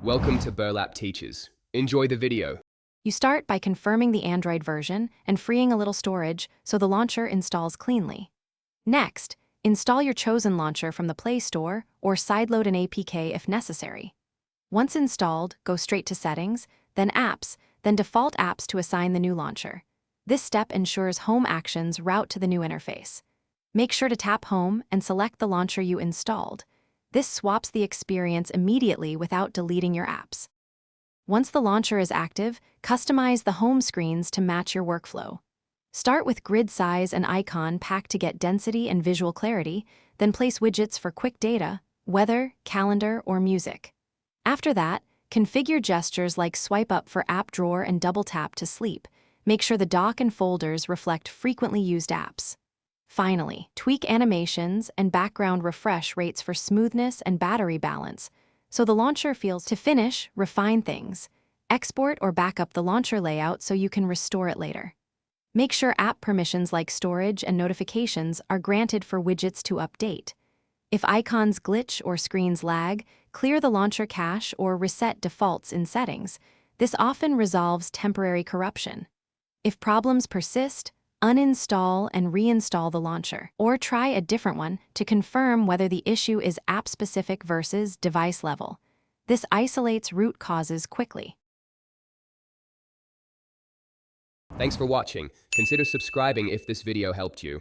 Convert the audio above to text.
Welcome to Burlap Teachers. Enjoy the video. You start by confirming the Android version and freeing a little storage so the launcher installs cleanly. Next, install your chosen launcher from the Play Store or sideload an APK if necessary. Once installed, go straight to Settings, then Apps, then Default Apps to assign the new launcher. This step ensures home actions route to the new interface. Make sure to tap Home and select the launcher you installed. This swaps the experience immediately without deleting your apps. Once the launcher is active, customize the home screens to match your workflow. Start with grid size and icon pack to get density and visual clarity, then place widgets for quick data, weather, calendar, or music. After that, configure gestures like swipe up for app drawer and double tap to sleep. Make sure the dock and folders reflect frequently used apps. Finally, tweak animations and background refresh rates for smoothness and battery balance, so the launcher feels. To finish, refine things. Export or back up the launcher layout so you can restore it later. Make sure app permissions like storage and notifications are granted for widgets to update. If icons glitch or screens lag, clear the launcher cache or reset defaults in settings. This often resolves temporary corruption. If problems persist, uninstall and reinstall the launcher, or try a different one to confirm whether the issue is app-specific versus device level. This isolates root causes quickly. Thanks for watching. Consider subscribing if this video helped you.